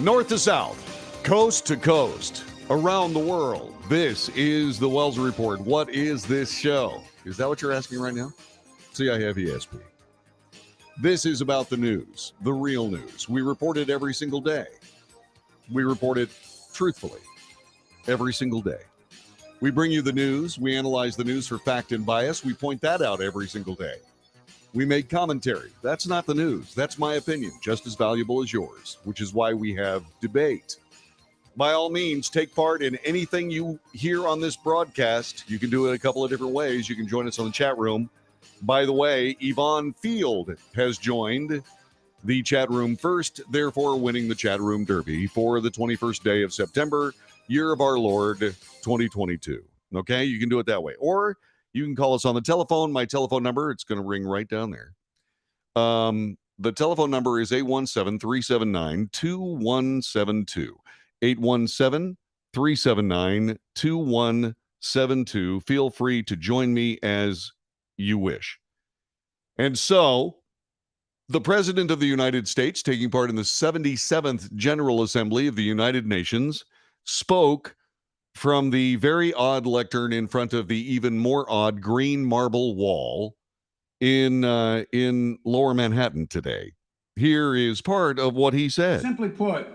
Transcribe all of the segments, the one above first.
North to south, coast to coast, around the world. This is the Wells Report. What is this show? Is that what you're asking right now? See, I have ESP. This is about the news, the real news. We report it every single day. We report it truthfully every single day. We bring you the news. We analyze the news for fact and bias. We point that out every single day. We make commentary. That's not the news. That's my opinion, just as valuable as yours, which is why we have debate. By all means, take part in anything you hear on this broadcast. You can do it a couple of different ways. You can join us on the chat room. By the way, Yvonne Field has joined the chat room first, therefore winning the chat room derby for the 21st day of September, year of our Lord, 2022. Okay, you can do it that way. Or you can call us on the telephone. My telephone number, it's going to ring right down there. The telephone number is 817-379-2172. 817-379-2172. Feel free to join me as you wish. And so, the President of the United States, taking part in the 77th General Assembly of the United Nations, spoke from the very odd lectern in front of the even more odd green marble wall in Lower Manhattan today. Here is part of what he said. Simply put,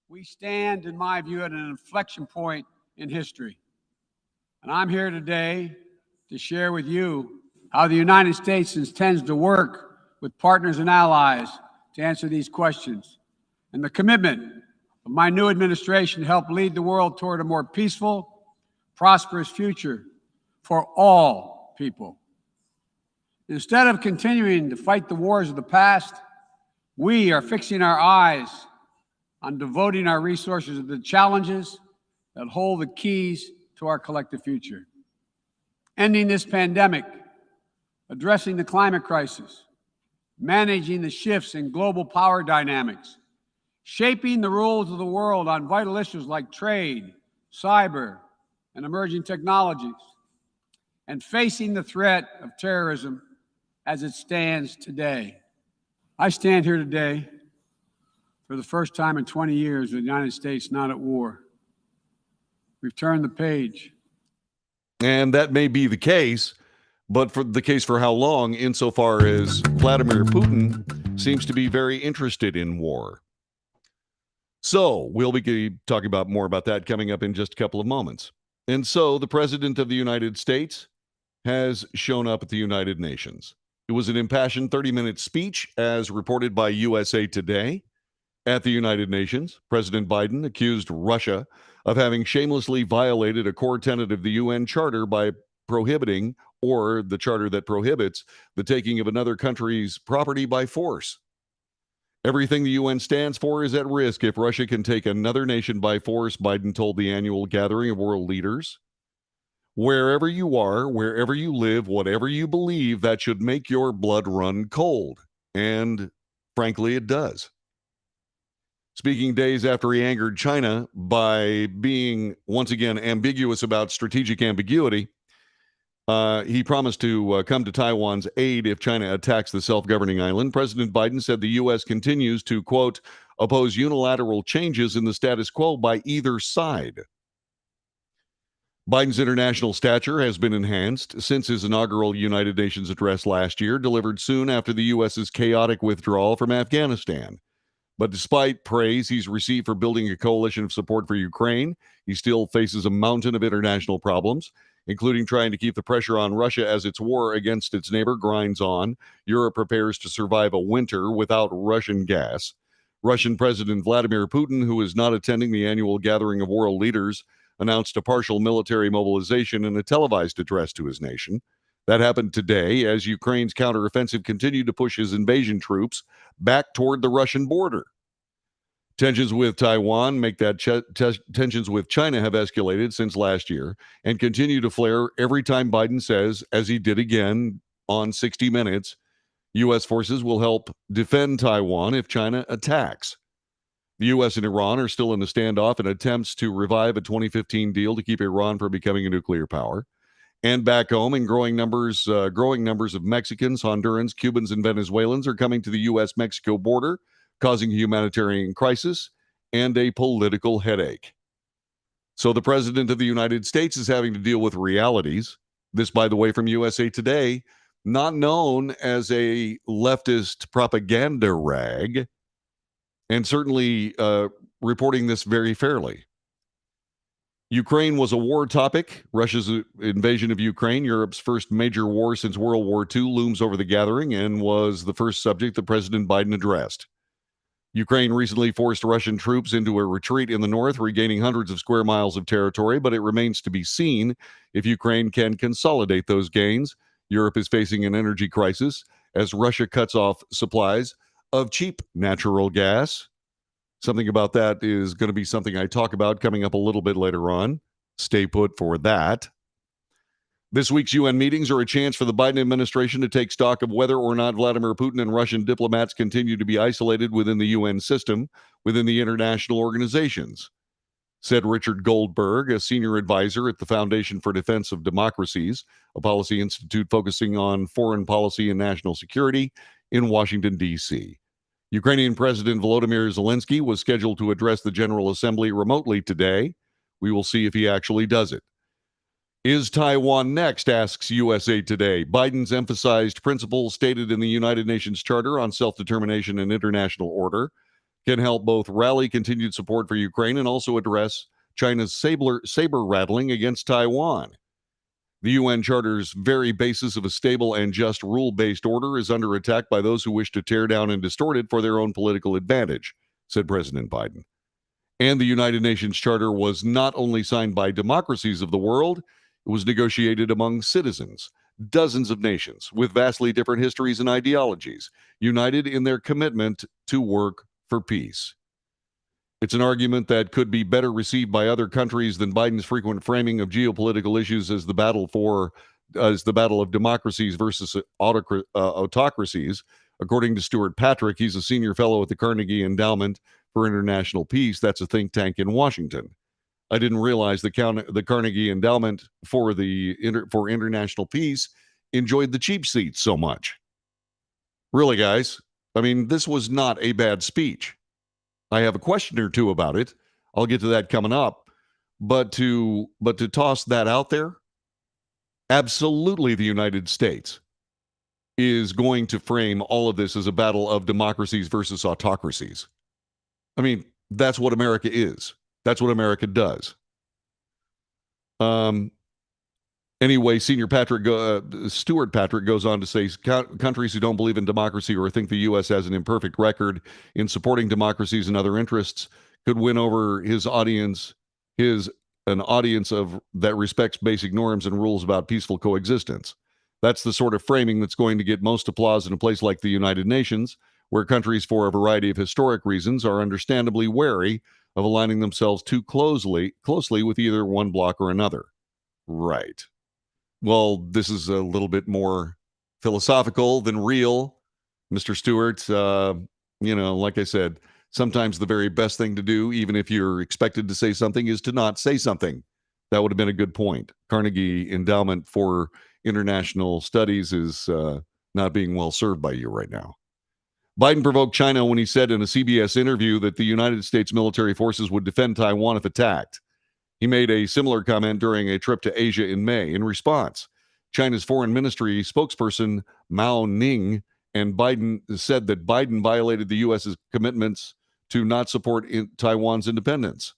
we stand, in my view, at an inflection point in history. And I'm here today to share with you how the United States intends to work with partners and allies to answer these questions, and the commitment of my new administration to help lead the world toward a more peaceful, prosperous future for all people. Instead of continuing to fight the wars of the past, we are fixing our eyes on devoting our resources to the challenges that hold the keys to our collective future. Ending this pandemic, addressing the climate crisis, managing the shifts in global power dynamics, shaping the rules of the world on vital issues like trade, cyber, and emerging technologies, and facing the threat of terrorism as it stands today. I stand here today for the first time in 20 years with the United States not at war. We've turned the page. And that may be the case, but for the case for how long, insofar as Vladimir Putin seems to be very interested in war. So we'll be talking about more about that coming up in just a couple of moments. And so the President of the United States has shown up at the United Nations. It was an impassioned 30-minute speech, as reported by USA Today. At the United Nations, President Biden accused Russia of having shamelessly violated a core tenet of the UN Charter by prohibiting, or the charter that prohibits, the taking of another country's property by force. Everything the UN stands for is at risk if Russia can take another nation by force, Biden told the annual gathering of world leaders. Wherever you are, wherever you live, whatever you believe, that should make your blood run cold. And frankly, it does. Speaking days after he angered China by being, once again, ambiguous about strategic ambiguity, he promised to come to Taiwan's aid if China attacks the self-governing island. President Biden said the U.S. continues to, quote, oppose unilateral changes in the status quo by either side. Biden's international stature has been enhanced since his inaugural United Nations address last year, delivered soon after the U.S.'s chaotic withdrawal from Afghanistan. But despite praise he's received for building a coalition of support for Ukraine, he still faces a mountain of international problems, including trying to keep the pressure on Russia as its war against its neighbor grinds on. Europe prepares to survive a winter without Russian gas. Russian President Vladimir Putin, who is not attending the annual gathering of world leaders, announced a partial military mobilization in a televised address to his nation. That happened today as Ukraine's counteroffensive continued to push his invasion troops back toward the Russian border. Tensions with Taiwan make that tensions with China have escalated since last year and continue to flare every time Biden says, as he did again on 60 Minutes, U.S. forces will help defend Taiwan if China attacks. The U.S. and Iran are still in a standoff in attempts to revive a 2015 deal to keep Iran from becoming a nuclear power. And back home, in growing numbers of Mexicans, Hondurans, Cubans, and Venezuelans are coming to the U.S.-Mexico border, causing a humanitarian crisis and a political headache. So the President of the United States is having to deal with realities. This, by the way, from USA Today, not known as a leftist propaganda rag, and certainly reporting this very fairly. Ukraine was a war topic. Russia's invasion of Ukraine, Europe's first major war since World War II, looms over the gathering and was the first subject that President Biden addressed. Ukraine recently forced Russian troops into a retreat in the north, regaining hundreds of square miles of territory, but it remains to be seen if Ukraine can consolidate those gains. Europe is facing an energy crisis as Russia cuts off supplies of cheap natural gas. Something about that is going to be something I talk about coming up a little bit later on. Stay put for that. This week's UN meetings are a chance for the Biden administration to take stock of whether or not Vladimir Putin and Russian diplomats continue to be isolated within the UN system, within the international organizations, said Richard Goldberg, a senior advisor at the Foundation for Defense of Democracies, a policy institute focusing on foreign policy and national security in Washington, D.C. Ukrainian President Volodymyr Zelensky was scheduled to address the General Assembly remotely today. We will see if he actually does it. Is Taiwan next, asks USA Today. Biden's emphasized principles stated in the United Nations Charter on self-determination and international order can help both rally continued support for Ukraine and also address China's saber rattling against Taiwan. The UN Charter's very basis of a stable and just rule-based order is under attack by those who wish to tear down and distort it for their own political advantage, said President Biden. And the United Nations Charter was not only signed by democracies of the world, it was negotiated among citizens, dozens of nations with vastly different histories and ideologies, united in their commitment to work for peace. It's an argument that could be better received by other countries than Biden's frequent framing of geopolitical issues as the battle of democracies versus autocracies. According to Stuart Patrick, he's a senior fellow at the Carnegie Endowment for International Peace. That's a think tank in Washington. I didn't realize the Carnegie Endowment for International Peace enjoyed the cheap seats so much. Really, guys? I mean, this was not a bad speech. I have a question or two about it. I'll get to that coming up. But to toss that out there, absolutely the United States is going to frame all of this as a battle of democracies versus autocracies. I mean, that's what America is. That's what America does. Anyway, Stuart Patrick goes on to say countries who don't believe in democracy or think the U.S. has an imperfect record in supporting democracies and other interests could win over an audience that respects basic norms and rules about peaceful coexistence. That's the sort of framing that's going to get most applause in a place like the United Nations, where countries, for a variety of historic reasons, are understandably wary of aligning themselves too closely with either one bloc or another. Right. Well, this is a little bit more philosophical than real, Mr. Stewart. Like I said, sometimes the very best thing to do, even if you're expected to say something, is to not say something. That would have been a good point. Carnegie Endowment for International Studies is not being well served by you right now. Biden provoked China when he said in a CBS interview that the United States military forces would defend Taiwan if attacked. He made a similar comment during a trip to Asia in May. In response, China's foreign ministry spokesperson Mao Ning and Biden said that Biden violated the U.S.'s commitments to not support Taiwan's independence.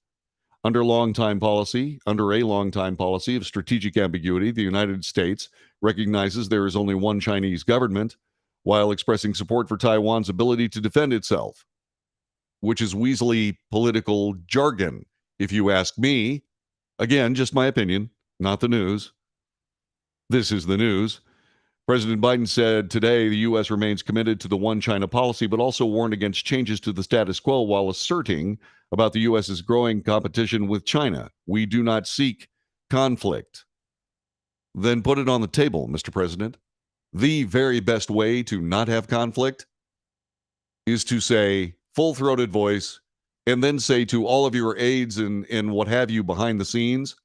Under a long-time policy of strategic ambiguity, the United States recognizes there is only one Chinese government, while expressing support for Taiwan's ability to defend itself, which is weaselly political jargon, if you ask me. Again, just my opinion, not the news. This is the news. President Biden said today the U.S. remains committed to the one China policy, but also warned against changes to the status quo while asserting about the U.S.'s growing competition with China. We do not seek conflict. Then put it on the table, Mr. President. The very best way to not have conflict is to say full-throated voice and then say to all of your aides and what have you behind the scenes,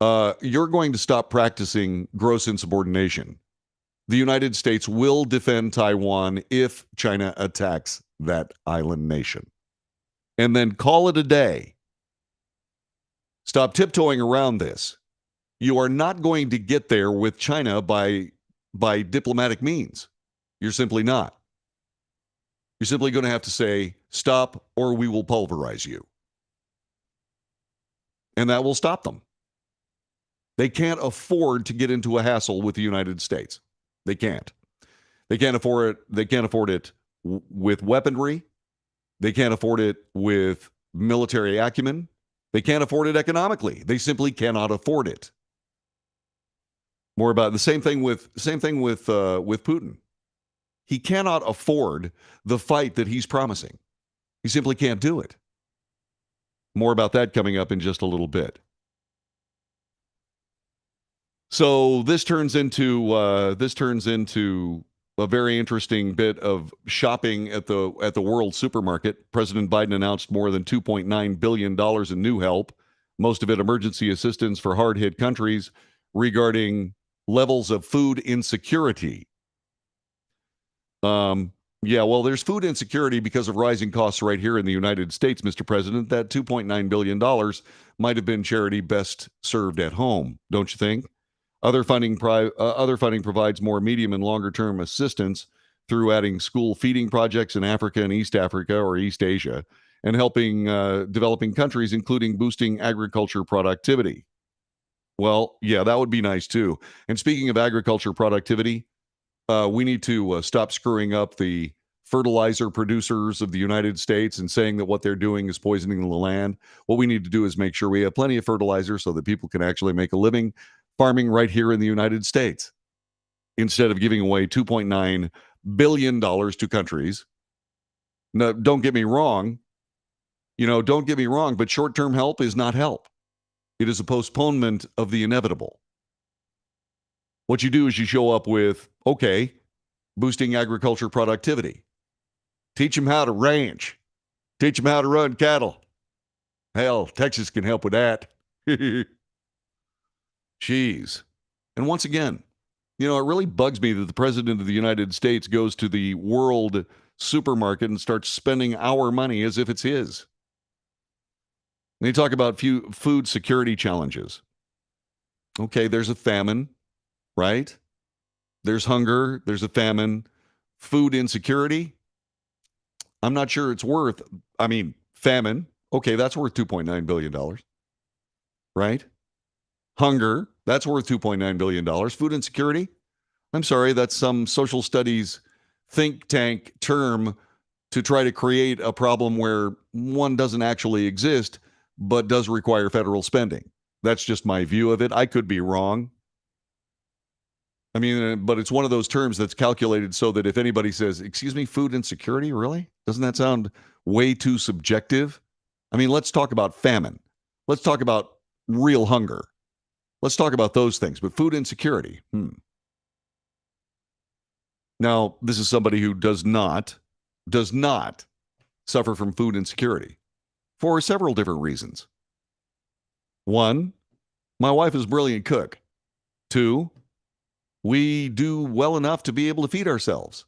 you're going to stop practicing gross insubordination. The United States will defend Taiwan if China attacks that island nation. and then call it a day. Stop tiptoeing around this. You are not going to get there with China by diplomatic means. You're simply not. You're simply going to have to say, stop, or we will pulverize you. And that will stop them. They can't afford to get into a hassle with the United States. They can't. They can't afford it. They can't afford it with weaponry. They can't afford it with military acumen. They can't afford it economically. They simply cannot afford it. More about the same thing with Putin. He cannot afford the fight that he's promising. He simply can't do it. More about that coming up in just a little bit. So this turns into a very interesting bit of shopping at the World Supermarket. President Biden announced more than $2.9 billion in new help, most of it emergency assistance for hard-hit countries regarding levels of food insecurity. Well, there's food insecurity because of rising costs right here in the United States, Mr. President. That $2.9 billion might have been charity best served at home, don't you think? Other funding provides more medium and longer term assistance through adding school feeding projects in Africa and East Africa or East Asia and helping developing countries, including boosting agriculture productivity. Well, yeah, that would be nice too. And speaking of agriculture productivity, we need to stop screwing up the fertilizer producers of the United States and saying that what they're doing is poisoning the land. What we need to do is make sure we have plenty of fertilizer so that people can actually make a living farming right here in the United States, instead of giving away $2.9 billion to countries. Now, don't get me wrong, but short-term help is not help. It is a postponement of the inevitable. What you do is you show up with, okay, boosting agriculture productivity. Teach them how to ranch. Teach them how to run cattle. Hell, Texas can help with that. Jeez. And once again, it really bugs me that the President of the United States goes to the World Supermarket and starts spending our money as if it's his. They talk about food security challenges. Okay, there's a famine, right? There's hunger, there's a famine. Food insecurity, I'm not sure it's worth, famine, okay, that's worth $2.9 billion, right? Hunger, that's worth $2.9 billion. Food insecurity, I'm sorry, that's some social studies think tank term to try to create a problem where one doesn't actually exist, but does require federal spending. That's just my view of it. I could be wrong. But it's one of those terms that's calculated so that if anybody says, excuse me, food insecurity, really? Doesn't that sound way too subjective? Let's talk about famine. Let's talk about real hunger. Let's talk about those things. But food insecurity, Now, this is somebody who does not suffer from food insecurity for several different reasons. One, my wife is a brilliant cook. Two, we do well enough to be able to feed ourselves.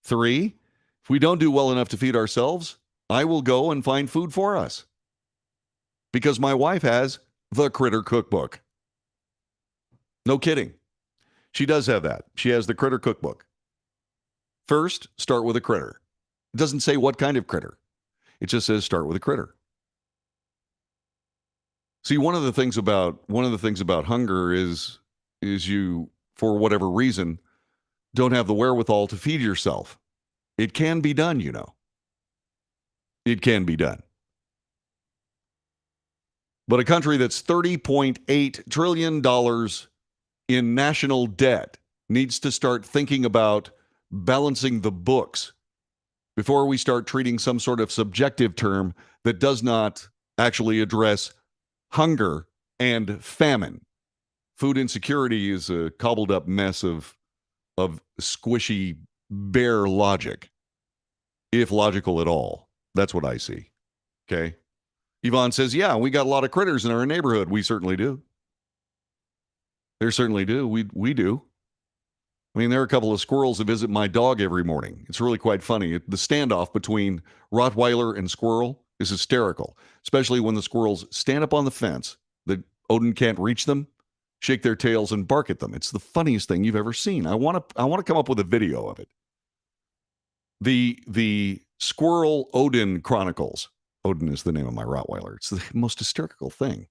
Three, if we don't do well enough to feed ourselves, I will go and find food for us. Because my wife has the Critter Cookbook. No kidding. She does have that. She has the Critter Cookbook. First, start with a critter. It doesn't say what kind of critter. It just says start with a critter. See, one of the things about hunger is you, for whatever reason, don't have the wherewithal to feed yourself. It can be done, It can be done. But a country that's $30.8 trillion in national debt needs to start thinking about balancing the books before we start treating some sort of subjective term that does not actually address hunger and famine. Food insecurity is a cobbled up mess of squishy, bare logic, if logical at all. That's what I see. Okay? Yvonne says, yeah, we got a lot of critters in our neighborhood. We certainly do. They certainly do. We do. There are a couple of squirrels that visit my dog every morning. It's really quite funny. The standoff between Rottweiler and squirrel is hysterical, especially when the squirrels stand up on the fence that Odin can't reach them, shake their tails, and bark at them. It's the funniest thing you've ever seen. I want to come up with a video of it. The Squirrel Odin Chronicles. Odin is the name of my Rottweiler. It's the most hysterical thing.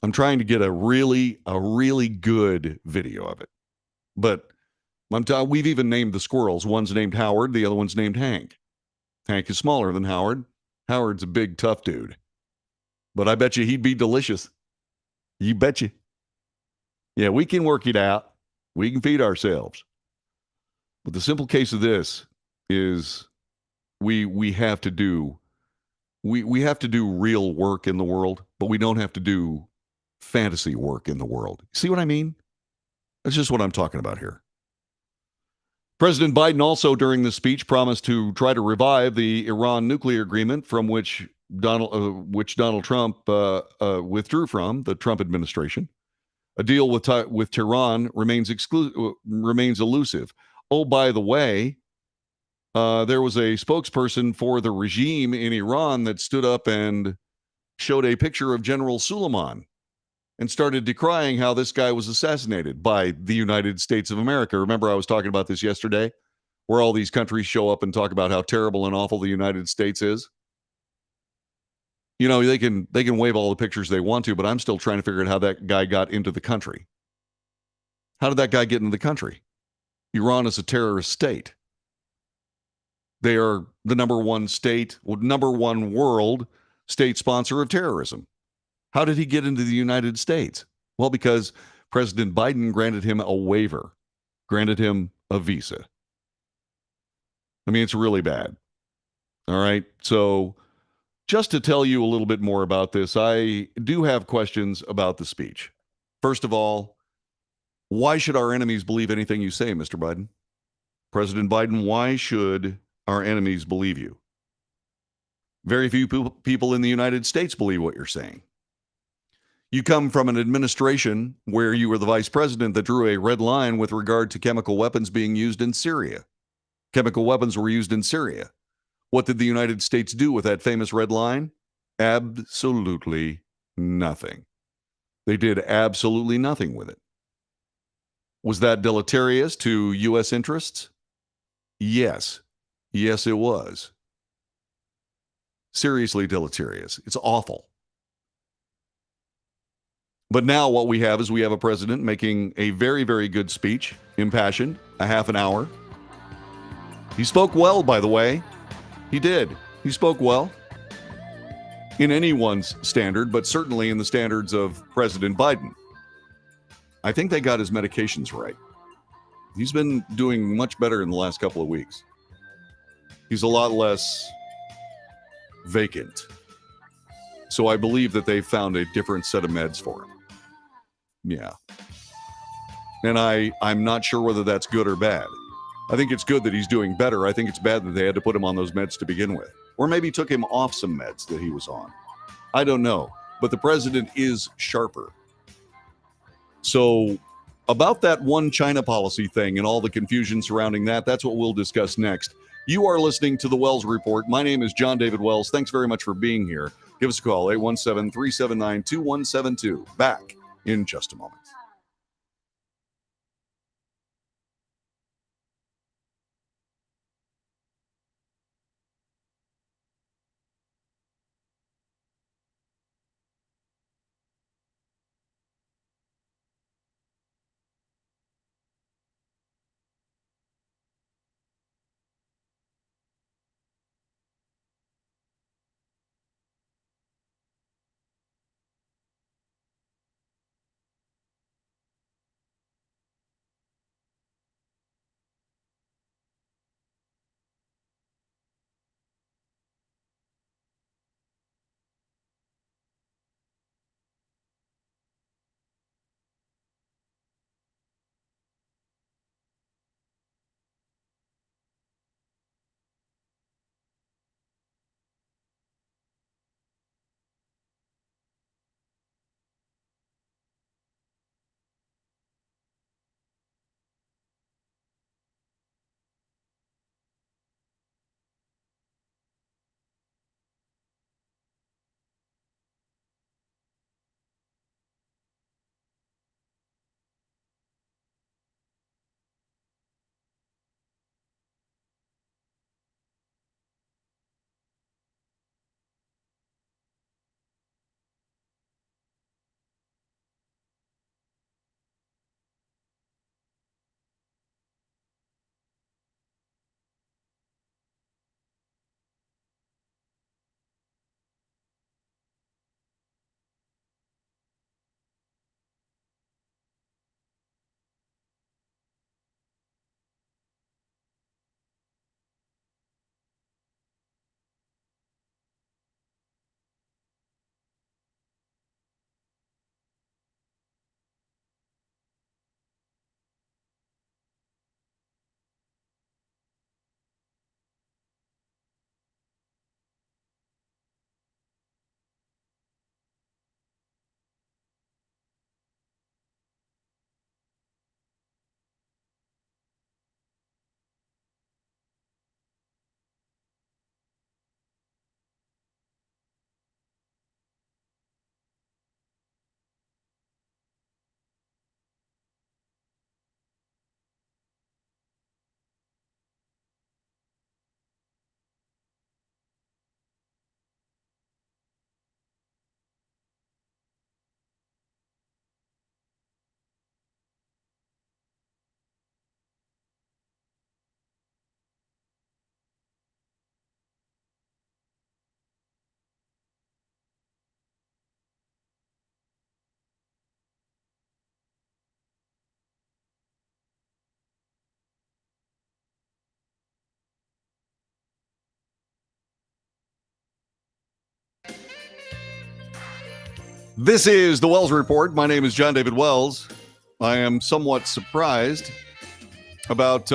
I'm trying to get a really good video of it. But we've even named the squirrels. One's named Howard, the other one's named Hank. Hank is smaller than Howard. Howard's a big, tough dude. But I bet you he'd be delicious. You betcha. Yeah, we can work it out. We can feed ourselves. But the simple case of this is we have to do we have to do real work in the world, but we don't have to do fantasy work in the world. See what I mean? That's just what I'm talking about here. President Biden also during the speech promised to try to revive the Iran nuclear agreement from which Donald Trump withdrew from, the Trump administration. A deal with Tehran remains elusive. Oh, by the way, there was a spokesperson for the regime in Iran that stood up and showed a picture of General Suleiman and started decrying how this guy was assassinated by the United States of America. Remember, I was talking about this yesterday, where all these countries show up and talk about how terrible and awful the United States is. You know, they can wave all the pictures they want to, but I'm still trying to figure out how that guy got into the country. How did that guy get into the country? Iran is a terrorist state. They are the number one world state sponsor of terrorism. How did he get into the United States? Well, because President Biden granted him a waiver, granted him a visa. I mean, it's really bad. All right. So just to tell you a little bit more about this, I do have questions about the speech. First of all, why should our enemies believe anything you say, Mr. Biden? President Biden, why should our enemies believe you? Very few people in the United States believe what you're saying. You come from an administration where you were the vice president that drew a red line with regard to chemical weapons being used in Syria. Chemical weapons were used in Syria. What did the United States do with that famous red line? Absolutely nothing. They did absolutely nothing with it. Was that deleterious to U.S. interests? Yes. Yes, it was. Seriously deleterious. It's awful. But now what we have is we have a president making a very, very good speech, impassioned, a half an hour. He spoke well, by the way. He did. He spoke well. In anyone's standard, but certainly in the standards of President Biden. I think they got his medications right. He's been doing much better in the last couple of weeks. He's a lot less vacant. So I believe that they found a different set of meds for him. Yeah. And I'm not sure whether that's good or bad. I think it's good that he's doing better. I think it's bad that they had to put him on those meds to begin with. Or maybe took him off some meds that he was on. I don't know. But the president is sharper. So about that one China policy thing and all the confusion surrounding that, that's what we'll discuss next. You are listening to The Wells Report. My name is John David Wells. Thanks very much for being here. Give us a call, 817-379-2172. Back in just a moment. This is the Wells Report. My name is John David Wells. I am somewhat surprised about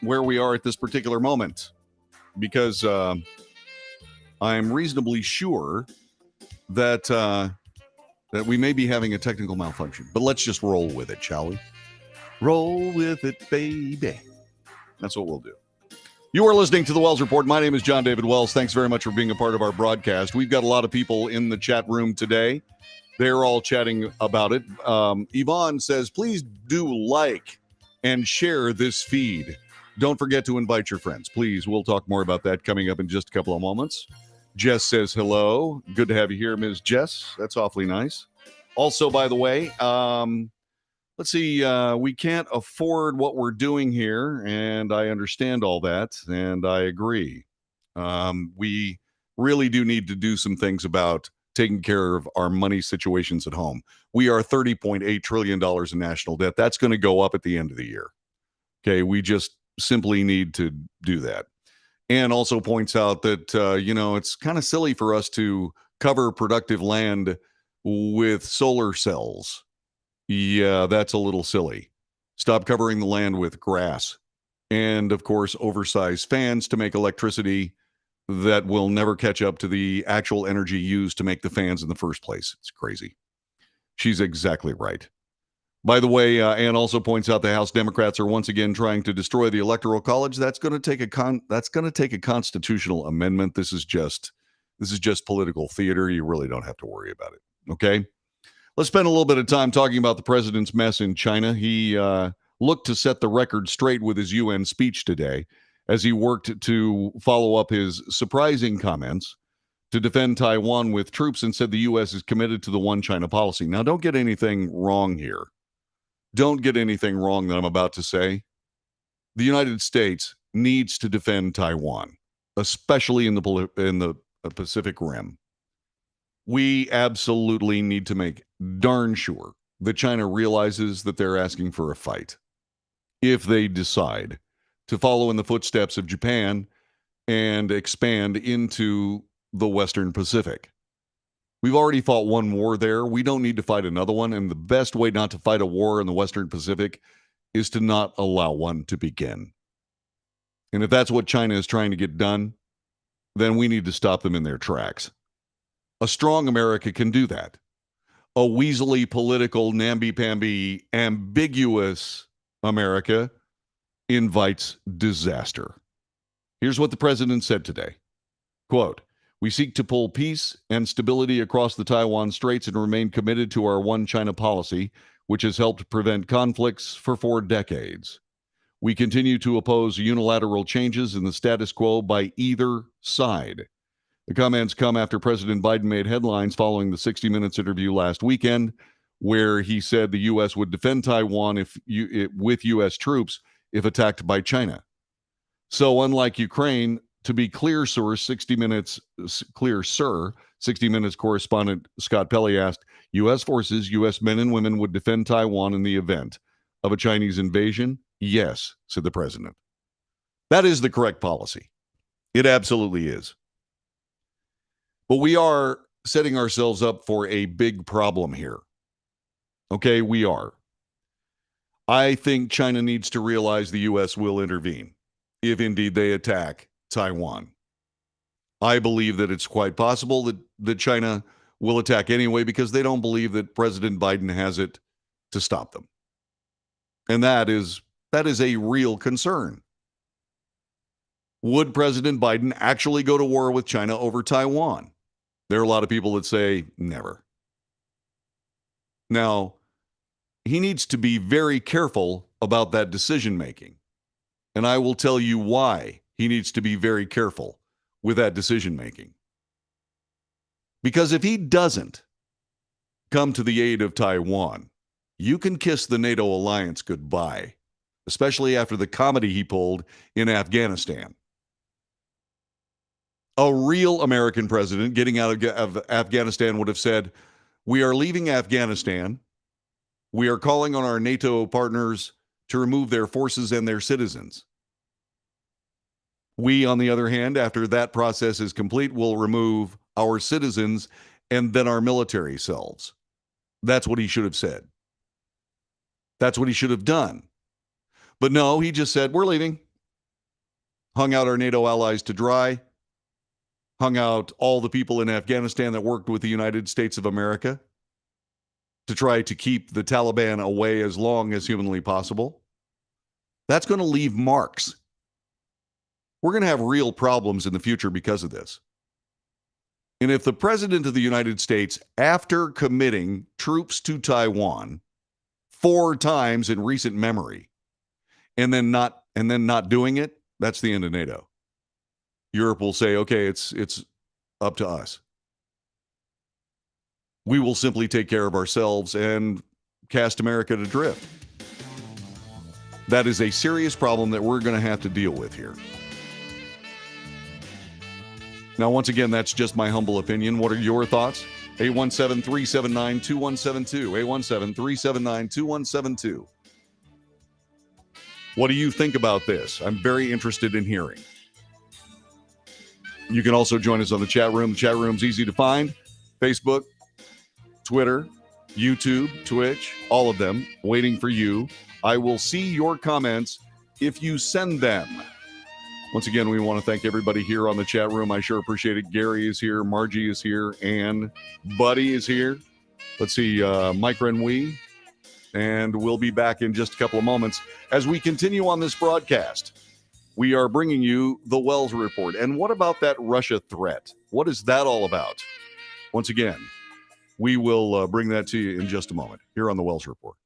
where we are at this particular moment because I'm reasonably sure that that we may be having a technical malfunction. But let's just roll with it, shall we? Roll with it, baby. That's what we'll do. You are listening to the Wells Report. My name is John David Wells. Thanks very much for being a part of our broadcast. We've got a lot of people in the chat room today. They're all chatting about it. Yvonne says, please do like and share this feed. Don't forget to invite your friends. Please, we'll talk more about that coming up in just a couple of moments. Jess says hello. Good to have you here, Ms. Jess. That's awfully nice. Also, by the way, let's see, we can't afford what we're doing here, and I understand all that, and I agree. We really do need to do some things about taking care of our money situations at home. We are $30.8 trillion in national debt. That's going to go up at the end of the year. Okay, we just simply need to do that. And also points out that, it's kind of silly for us to cover productive land with solar cells. Yeah, that's a little silly. Stop covering the land with grass. And, of course, oversized fans to make electricity that will never catch up to the actual energy used to make the fans in the first place. It's crazy. She's exactly right. By the way, Ann also points out the House Democrats are once again trying to destroy the Electoral College. That's going to take a constitutional amendment. This is just political theater. You really don't have to worry about it. Okay? Let's spend a little bit of time talking about the president's mess in China. He looked to set the record straight with his UN speech today as he worked to follow up his surprising comments to defend Taiwan with troops and said the U.S. is committed to the one China policy. Now, don't get anything wrong here. Don't get anything wrong that I'm about to say. The United States needs to defend Taiwan, especially in the Pacific Rim. We absolutely need to make darn sure that China realizes that they're asking for a fight if they decide to follow in the footsteps of Japan and expand into the Western Pacific. We've already fought one war there. We don't need to fight another one. And the best way not to fight a war in the Western Pacific is to not allow one to begin. And if that's what China is trying to get done, then we need to stop them in their tracks. A strong America can do that. A weaselly, political, namby-pamby, ambiguous America invites disaster. Here's what the president said today. Quote, "We seek to pull peace and stability across the Taiwan Straits and remain committed to our one China policy, which has helped prevent conflicts for 4 decades. We continue to oppose unilateral changes in the status quo by either side." The comments come after President Biden made headlines following the 60 Minutes interview last weekend, where he said the U.S. would defend Taiwan with U.S. troops if attacked by China. So unlike Ukraine, to be clear, sir, 60 Minutes correspondent Scott Pelley asked, U.S. forces, U.S. men and women would defend Taiwan in the event of a Chinese invasion? Yes, said the president. That is the correct policy. It absolutely is. But we are setting ourselves up for a big problem here. Okay, we are. I think China needs to realize the U.S. will intervene if indeed they attack Taiwan. I believe that it's quite possible that China will attack anyway because they don't believe that President Biden has it to stop them. And that is a real concern. Would President Biden actually go to war with China over Taiwan? There are a lot of people that say never. Now, he needs to be very careful about that decision making. And I will tell you why he needs to be very careful with that decision making. Because if he doesn't come to the aid of Taiwan, you can kiss the NATO alliance goodbye, especially after the comedy he pulled in Afghanistan. A real American president getting out of Afghanistan would have said, we are leaving Afghanistan. We are calling on our NATO partners to remove their forces and their citizens. We, on the other hand, after that process is complete, will remove our citizens and then our military selves. That's what he should have said. That's what he should have done. But no, he just said, we're leaving. Hung out our NATO allies to dry. Hung out all the people in Afghanistan that worked with the United States of America to try to keep the Taliban away as long as humanly possible. That's going to leave marks. We're going to have real problems in the future because of this. And if the President of the United States, after committing troops to Taiwan 4 times in recent memory, and then not doing it, that's the end of NATO. Europe will say, okay, it's up to us. We will simply take care of ourselves and cast America adrift. That is a serious problem that we're going to have to deal with here. Now, once again, that's just my humble opinion. What are your thoughts? 817-379-2172. 817-379-2172. What do you think about this? I'm very interested in hearing. You can also join us on the chat room. The chat room's easy to find. Facebook, Twitter, YouTube, Twitch, all of them waiting for you. I will see your comments if you send them. Once again, we want to thank everybody here on the chat room. I sure appreciate it. Gary is here. Margie is here. And Buddy is here. Let's see, Mike Renwee. And we'll be back in just a couple of moments. As we continue on this broadcast, we are bringing you the Wells Report. And what about that Russia threat? What is that all about? Once again, we will bring that to you in just a moment here on the Wells Report.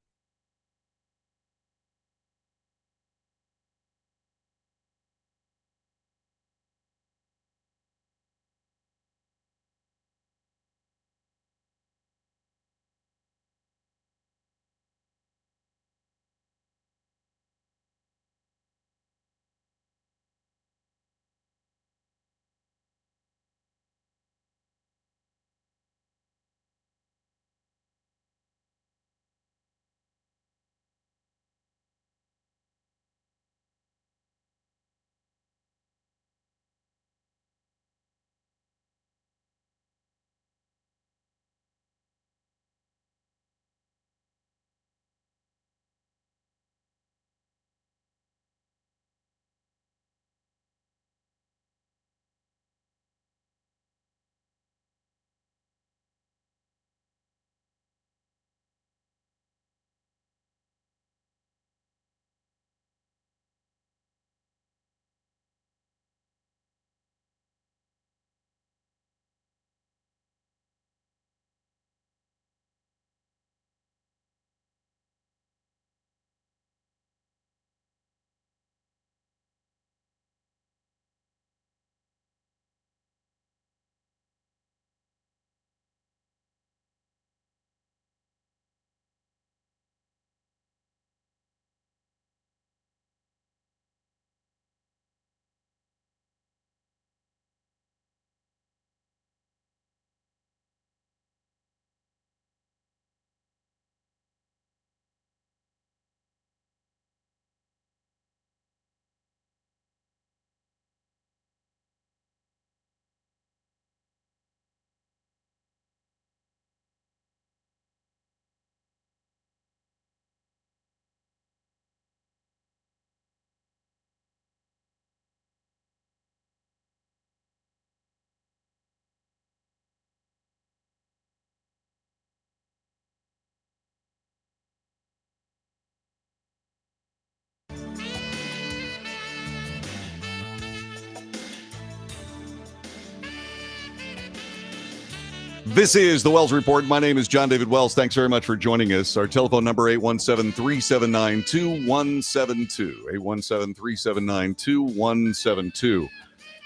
This is the Wells Report. My name is John David Wells. Thanks very much for joining us. Our telephone number, 817-379-2172. 817-379-2172.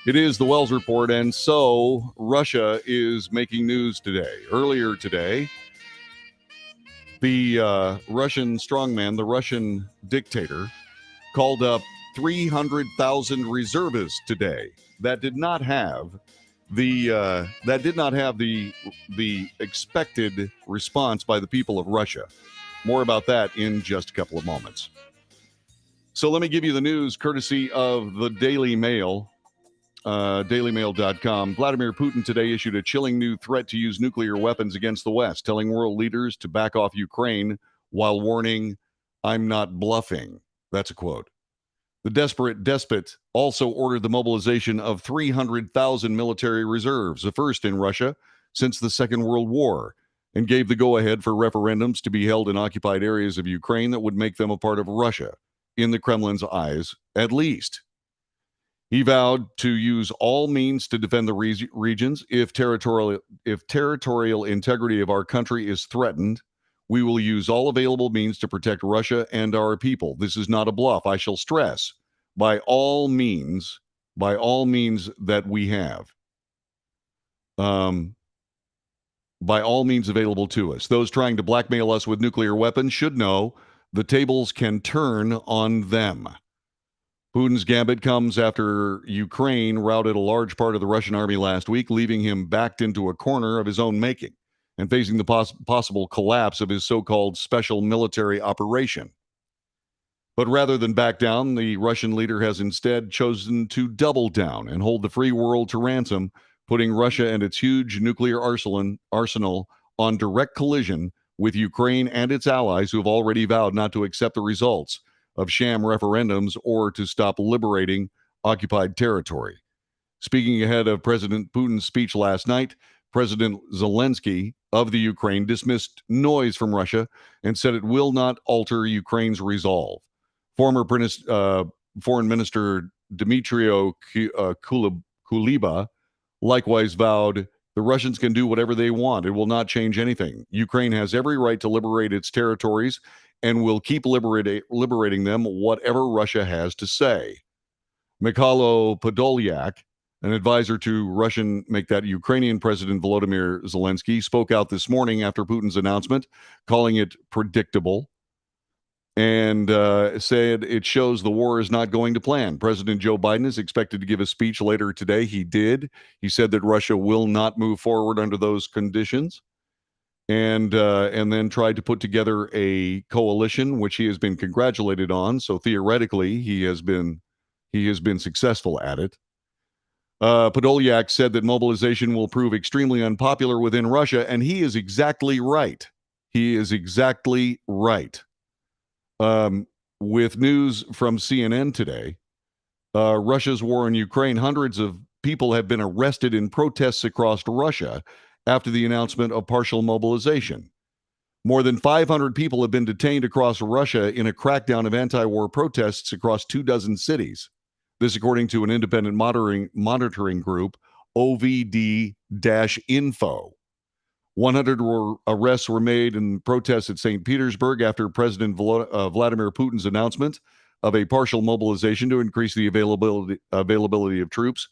It is the Wells Report, and so Russia is making news today. Earlier today, the Russian strongman, the Russian dictator, called up 300,000 reservists today that did not have the expected response by the people of Russia. More about that in just a couple of moments. So let me give you the news courtesy of the Daily Mail. DailyMail.com. Vladimir Putin today issued a chilling new threat to use nuclear weapons against the West, telling world leaders to back off Ukraine while warning, "I'm not bluffing." That's a quote. The desperate despot also ordered the mobilization of 300,000 military reserves, the first in Russia since the Second World War, and gave the go-ahead for referendums to be held in occupied areas of Ukraine that would make them a part of Russia, in the Kremlin's eyes, at least. He vowed to use all means to defend the regions. If territorial integrity of our country is threatened, we will use all available means to protect Russia and our people. This is not a bluff. I shall stress, by all means that we have. By all means available to us. Those trying to blackmail us with nuclear weapons should know the tables can turn on them. Putin's gambit comes after Ukraine routed a large part of the Russian army last week, leaving him backed into a corner of his own making and facing the possible collapse of his so-called special military operation. But rather than back down, the Russian leader has instead chosen to double down and hold the free world to ransom, putting Russia and its huge nuclear arsenal on direct collision with Ukraine and its allies, who have already vowed not to accept the results of sham referendums or to stop liberating occupied territory. Speaking ahead of President Putin's speech last night, President Zelensky of the Ukraine dismissed noise from Russia and said it will not alter Ukraine's resolve. Former Foreign Minister Dmytro Kuleba likewise vowed the Russians can do whatever they want. It will not change anything. Ukraine has every right to liberate its territories and will keep liberating them, whatever Russia has to say. Mikhailo Podolyak, an advisor to Ukrainian President Volodymyr Zelensky, spoke out this morning after Putin's announcement, calling it predictable, and said it shows the war is not going to plan. President Joe Biden is expected to give a speech later today. He did. He said that Russia will not move forward under those conditions, and then tried to put together a coalition, which he has been congratulated on. So theoretically, he has been successful at it. Podolyak said that mobilization will prove extremely unpopular within Russia, and he is exactly right. He is exactly right. With news from CNN today, Russia's war in Ukraine, hundreds of people have been arrested in protests across Russia after the announcement of partial mobilization. More than 500 people have been detained across Russia in a crackdown of anti-war protests across 24 cities. This according to an independent monitoring group, OVD-Info. 100 arrests were made in protests at St. Petersburg after President Vladimir Putin's announcement of a partial mobilization to increase the availability of troops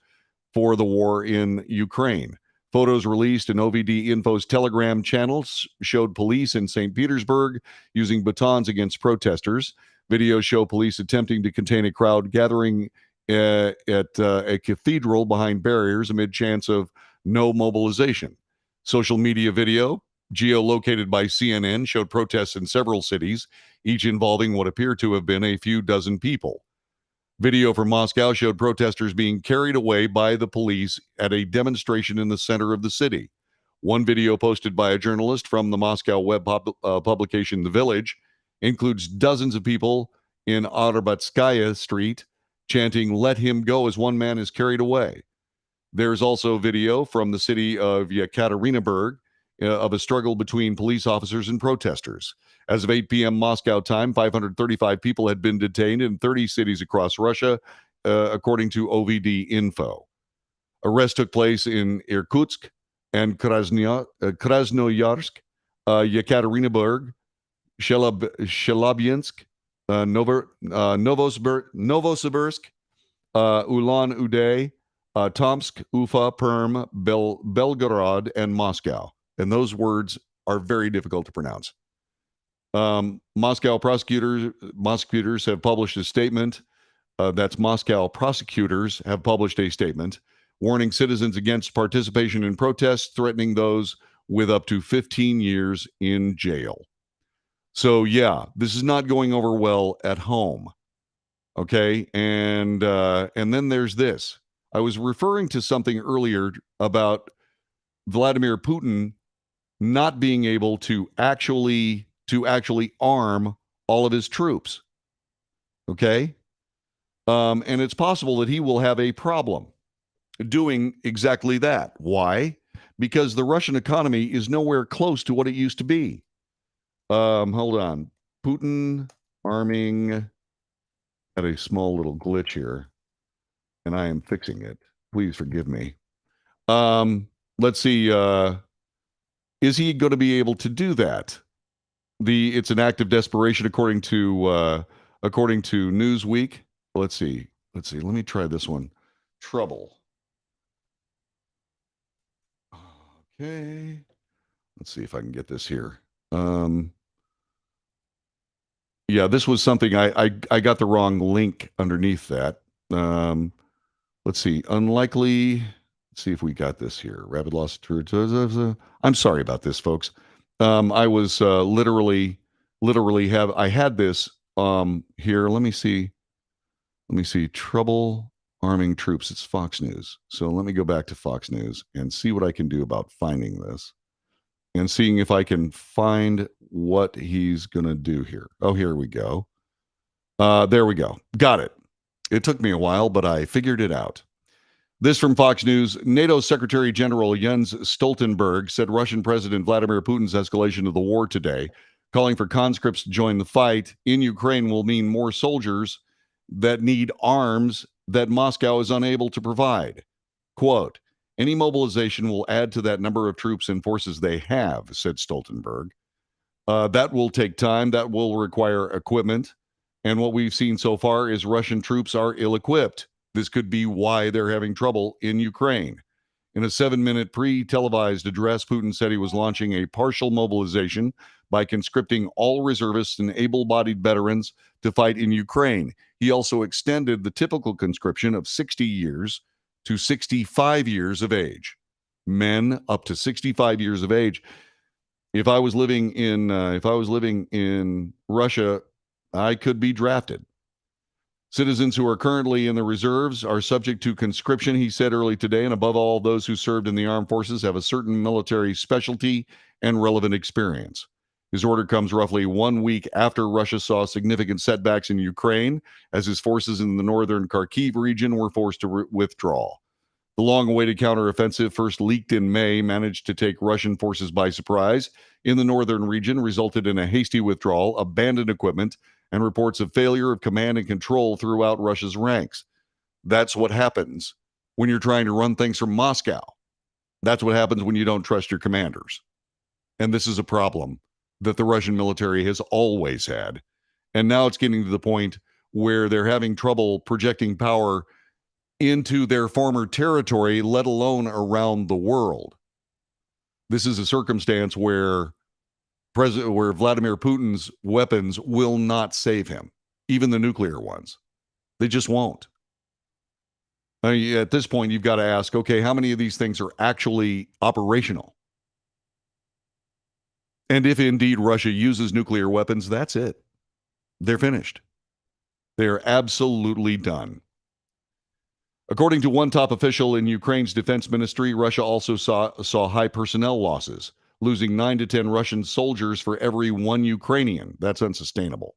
for the war in Ukraine. Photos released in OVD-Info's Telegram channels showed police in St. Petersburg using batons against protesters. Videos show police attempting to contain a crowd gathering at a cathedral behind barriers amid chants of no mobilization. Social media video, geolocated by CNN, showed protests in several cities, each involving what appeared to have been a few dozen people. Video from Moscow showed protesters being carried away by the police at a demonstration in the center of the city. One video posted by a journalist from the Moscow web publication The Village includes dozens of people in Arbatskaya Street chanting, "Let him go," as one man is carried away. There's also video from the city of Yekaterinburg of a struggle between police officers and protesters. As of 8 p.m. Moscow time, 535 people had been detained in 30 cities across Russia, according to OVD-Info. Arrests took place in Irkutsk and Krasnoyarsk, Yekaterinburg, Chelyabinsk, Novosibirsk, Ulan-Ude, Tomsk, Ufa, Perm, Belgorod, and Moscow. And those words are very difficult to pronounce. Moscow prosecutors have published a statement. Moscow prosecutors have published a statement warning citizens against participation in protests, threatening those with up to 15 years in jail. So, yeah, this is not going over well at home. Okay, and then there's this. I was referring to something earlier about Vladimir Putin not being able to actually arm all of his troops. Okay? And it's possible that he will have a problem doing exactly that. Why? Because the Russian economy is nowhere close to what it used to be. Hold on. Putin arming. Had a small little glitch here, and I am fixing it. Please forgive me. Let's see. Is he going to be able to do that? It's an act of desperation, according to Newsweek. Let's see. Let me try this one. Trouble. Okay. Let's see if I can get this here. Yeah, this was something I got the wrong link underneath that. Let's see. Unlikely. Let's see if we got this here. Rapid loss. I'm sorry about this, folks. I was literally I had this here. Let me see. Trouble arming troops. It's Fox News. So let me go back to Fox News and see what I can do about finding this and seeing if I can find what he's going to do here. Oh, here we go. There we go. Got it. It took me a while, but I figured it out. This from Fox News. NATO Secretary General Jens Stoltenberg said Russian President Vladimir Putin's escalation of the war today, calling for conscripts to join the fight in Ukraine, will mean more soldiers that need arms that Moscow is unable to provide. Quote, any mobilization will add to that number of troops and forces they have, said Stoltenberg. That will take time. That will require equipment. And what we've seen so far is Russian troops are ill-equipped. This could be why they're having trouble in Ukraine. In a 7-minute pre-televised address, Putin said he was launching a partial mobilization by conscripting all reservists and able-bodied veterans to fight in Ukraine. He also extended the typical conscription of 60 years to 65 years of age. Men up to 65 years of age. If I was living in Russia, I could be drafted. Citizens who are currently in the reserves are subject to conscription, he said early today, and above all, those who served in the armed forces have a certain military specialty and relevant experience. His order comes roughly 1 week after Russia saw significant setbacks in Ukraine as his forces in the northern Kharkiv region were forced to withdraw. The long-awaited counteroffensive, first leaked in May, managed to take Russian forces by surprise in the northern region, resulted in a hasty withdrawal, abandoned equipment, and reports of failure of command and control throughout Russia's ranks. That's what happens when you're trying to run things from Moscow. That's what happens when you don't trust your commanders. And this is a problem that the Russian military has always had. And now it's getting to the point where they're having trouble projecting power into their former territory, let alone around the world. This is a circumstance where Vladimir Putin's weapons will not save him, even the nuclear ones. They just won't. At this point, you've got to ask, okay, how many of these things are actually operational? And if indeed Russia uses nuclear weapons, that's it. They're finished. They're absolutely done. According to one top official in Ukraine's defense ministry, Russia also saw high personnel losses, losing 9 to 10 Russian soldiers for every one Ukrainian. That's unsustainable.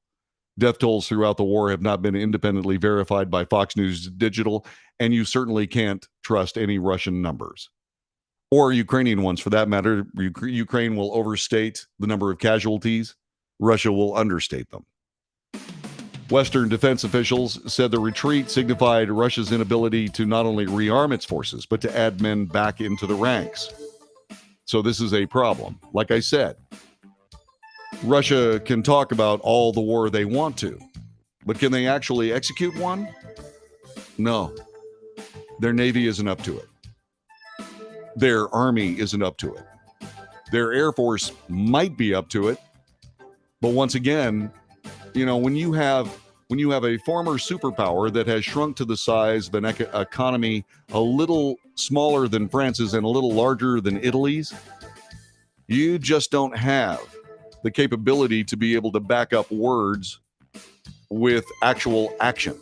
Death tolls throughout the war have not been independently verified by Fox News Digital, and you certainly can't trust any Russian numbers. Or Ukrainian ones, for that matter. Ukraine will overstate the number of casualties. Russia will understate them. Western defense officials said the retreat signified Russia's inability to not only rearm its forces, but to add men back into the ranks. So this is a problem. Like I said, Russia can talk about all the war they want to, but can they actually execute one? No. Their Navy isn't up to it. Their Army isn't up to it. Their Air Force might be up to it, but once again, when you have a former superpower that has shrunk to the size of an economy a little smaller than France's and a little larger than Italy's, you just don't have the capability to be able to back up words with actual action.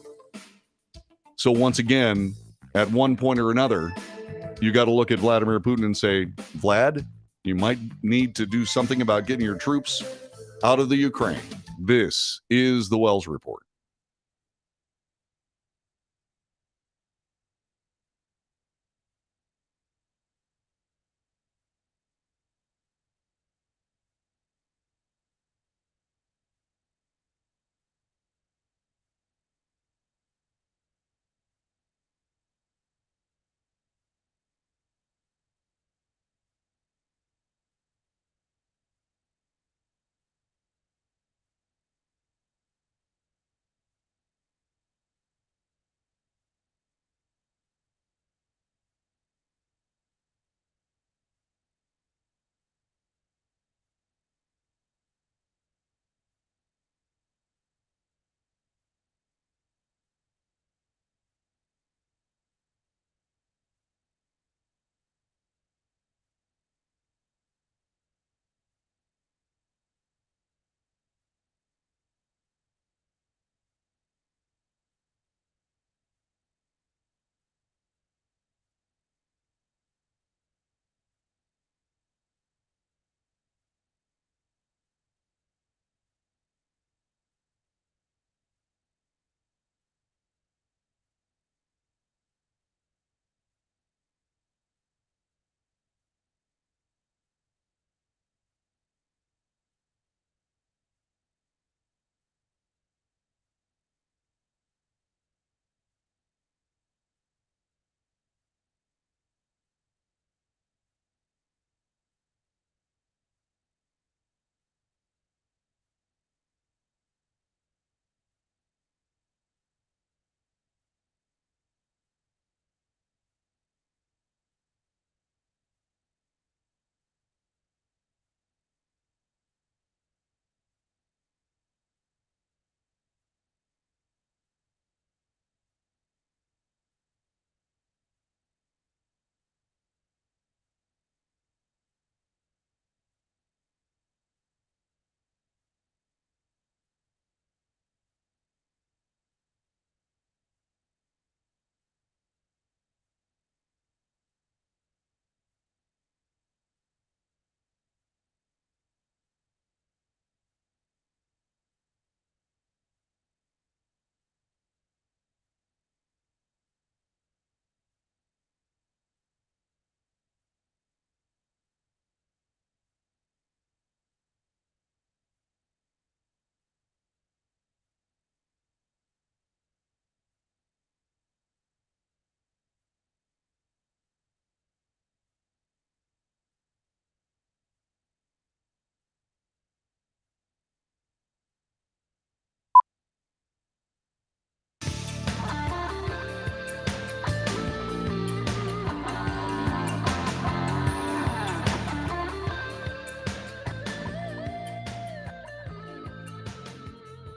So once again, at one point or another, you got to look at Vladimir Putin and say, Vlad, you might need to do something about getting your troops out of the Ukraine. This is the Wells Report.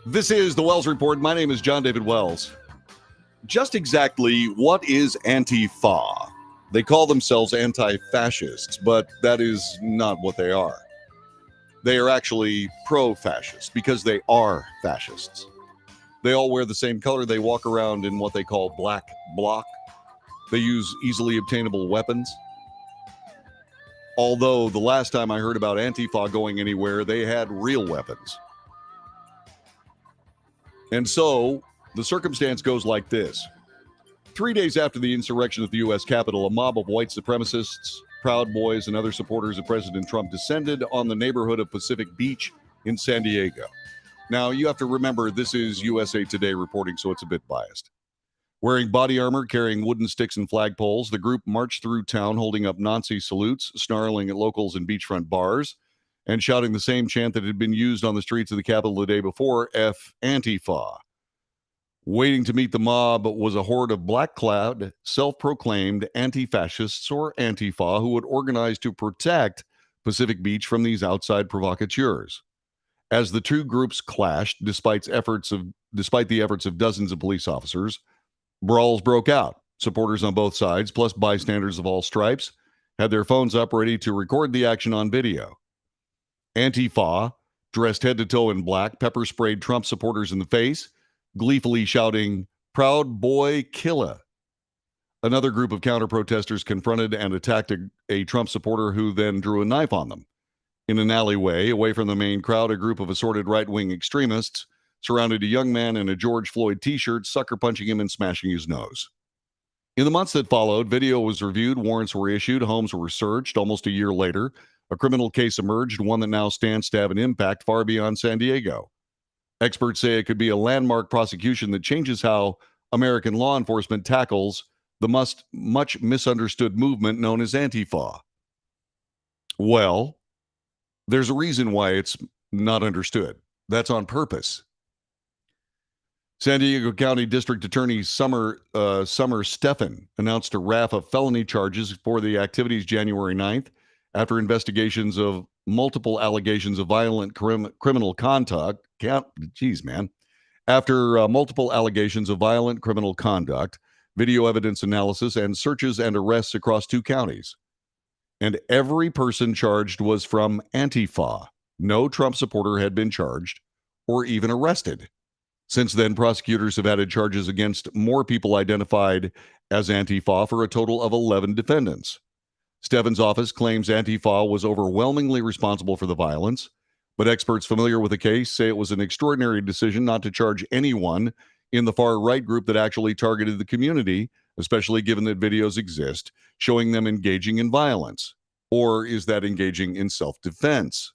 This is the Wells Report. My name is John David Wells. Just exactly what is Antifa? They call themselves anti-fascists, but that is not what they are. They are actually pro-fascist because they are fascists. They all wear the same color. They walk around in what they call black bloc. They use easily obtainable weapons. Although the last time I heard about Antifa going anywhere, they had real weapons. And so the circumstance goes like this. 3 days after the insurrection at the U.S. Capitol, a mob of white supremacists, Proud Boys, and other supporters of President Trump descended on the neighborhood of Pacific Beach in San Diego. Now, you have to remember, this is USA Today reporting, so it's a bit biased. Wearing body armor, carrying wooden sticks and flagpoles, the group marched through town holding up Nazi salutes, snarling at locals in beachfront bars, and shouting the same chant that had been used on the streets of the Capitol the day before, F Antifa. Waiting to meet the mob was a horde of black-clad, self-proclaimed anti-fascists or Antifa who would organize to protect Pacific Beach from these outside provocateurs. As the two groups clashed, despite the efforts of dozens of police officers, brawls broke out. Supporters on both sides, plus bystanders of all stripes, had their phones up ready to record the action on video. Antifa, dressed head to toe in black, pepper sprayed Trump supporters in the face, gleefully shouting, "Proud Boy Killer." Another group of counter-protesters confronted and attacked a Trump supporter who then drew a knife on them. In an alleyway, away from the main crowd, a group of assorted right-wing extremists surrounded a young man in a George Floyd t-shirt, sucker punching him and smashing his nose. In the months that followed, video was reviewed, warrants were issued, homes were searched. Almost a year later, a criminal case emerged, one that now stands to have an impact far beyond San Diego. Experts say it could be a landmark prosecution that changes how American law enforcement tackles the much misunderstood movement known as Antifa. Well, there's a reason why it's not understood. That's on purpose. San Diego County District Attorney Summer Stephan announced a raft of felony charges for the activities January 9th after investigations of multiple allegations of violent criminal conduct. After multiple allegations of violent criminal conduct, video evidence analysis, and searches and arrests across 2 counties. And every person charged was from Antifa. No Trump supporter had been charged or even arrested. Since then, prosecutors have added charges against more people identified as Antifa for a total of 11 defendants. Stephan's office claims Antifa was overwhelmingly responsible for the violence, but experts familiar with the case say it was an extraordinary decision not to charge anyone in the far-right group that actually targeted the community, especially given that videos exist showing them engaging in violence. Or is that engaging in self-defense?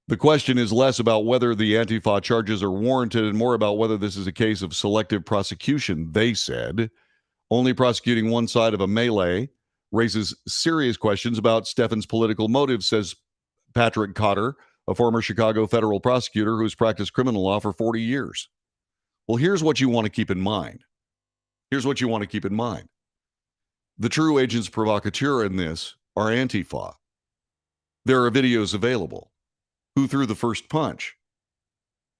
The question is less about whether the Antifa charges are warranted and more about whether this is a case of selective prosecution, they said. Only prosecuting one side of a melee raises serious questions about Stephan's political motives, says Patrick Cotter, a former Chicago federal prosecutor who's practiced criminal law for 40 years. Well, here's what you want to keep in mind. The true agents provocateur in this are Antifa. There are videos available. Who threw the first punch?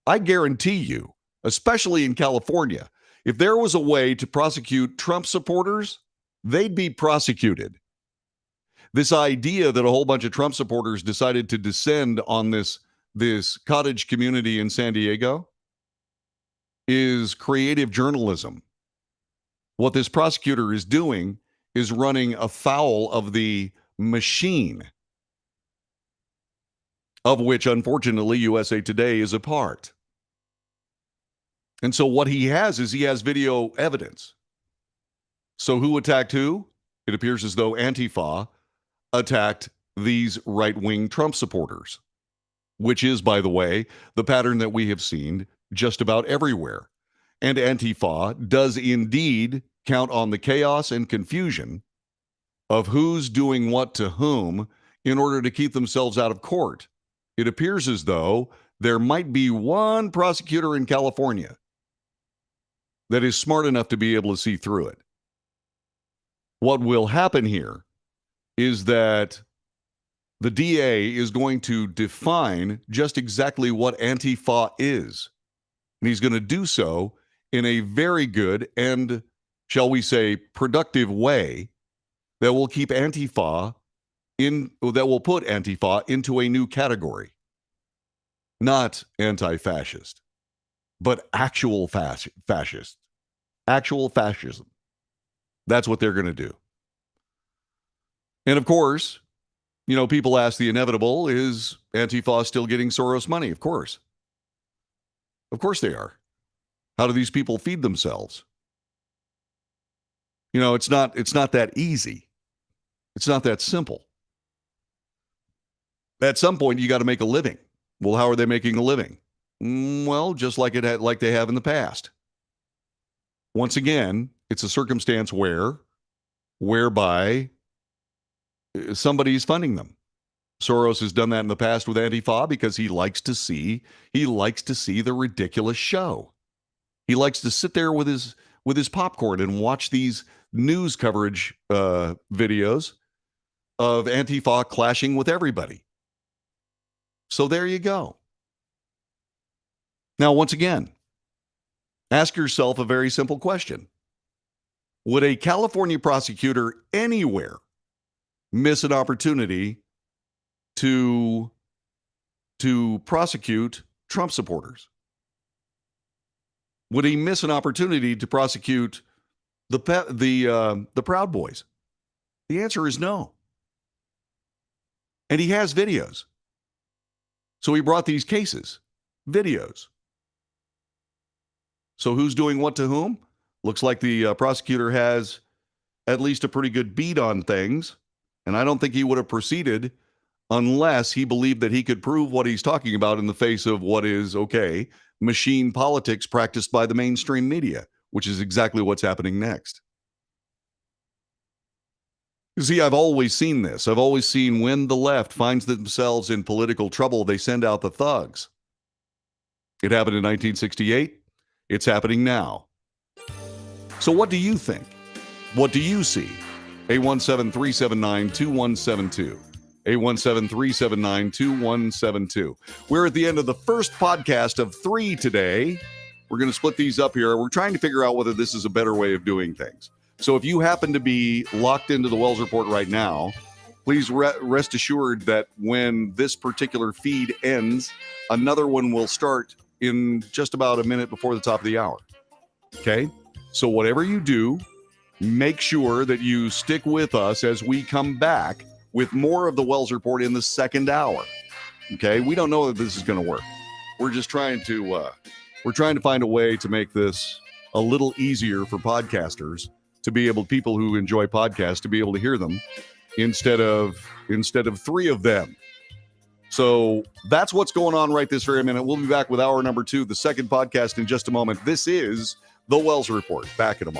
I guarantee you, especially in California, if there was a way to prosecute Trump supporters, they'd be prosecuted. This idea that a whole bunch of Trump supporters decided to descend on this cottage community in San Diego is creative journalism. What this prosecutor is doing is running afoul of the machine, of which, unfortunately, USA Today is a part. And so what he has is video evidence. So who attacked who? It appears as though Antifa attacked these right-wing Trump supporters, which is, by the way, the pattern that we have seen just about everywhere. And Antifa does indeed count on the chaos and confusion of who's doing what to whom in order to keep themselves out of court. It appears as though there might be one prosecutor in California that is smart enough to be able to see through it. What will happen here is that the DA is going to define just exactly what Antifa is. And he's going to do so in a very good and, shall we say, productive way that will keep Antifa that will put Antifa into a new category. Not anti-fascist, but actual fascist. Actual fascism. That's what they're going to do. And of course, people ask the inevitable, is Antifa still getting Soros money? Of course. Of course they are. How do these people feed themselves? It's not that easy. It's not that simple. At some point, you got to make a living. Well, how are they making a living? Well, just like they have in the past. Once again, it's a circumstance whereby somebody's funding them. Soros has done that in the past with Antifa because he likes to see the ridiculous show. He likes to sit there with his popcorn and watch these news coverage videos of Antifa clashing with everybody. So there you go. Now, once again, ask yourself a very simple question. Would a California prosecutor anywhere miss an opportunity to prosecute Trump supporters? Would he miss an opportunity to prosecute the Proud Boys? The answer is no. And he has videos. So he brought these cases, videos. So who's doing what to whom? Looks like the prosecutor has at least a pretty good beat on things. And I don't think he would have proceeded unless he believed that he could prove what he's talking about in the face of what is, okay, machine politics practiced by the mainstream media, which is exactly what's happening next. You see, I've always seen this. I've always seen when the left finds themselves in political trouble, they send out the thugs. It happened in 1968. It's happening now. So what do you think? What do you see? 817-379-2172. 817-379-2172. We're at the end of the first podcast of 3 today. We're going to split these up here. We're trying to figure out whether this is a better way of doing things. So if you happen to be locked into the Wells Report right now, please rest assured that when this particular feed ends, another one will start in just about a minute before the top of the hour. Okay? So whatever you do, make sure that you stick with us as we come back with more of the Wells Report in the second hour. Okay? We don't know that this is going to work. We're just trying to find a way to make this a little easier for podcasters to be able, people who enjoy podcasts, to be able to hear them instead of 3 of them. So that's what's going on right this very minute. We'll be back with hour number 2, the second podcast, in just a moment. This is the Wells Report. Back in a moment.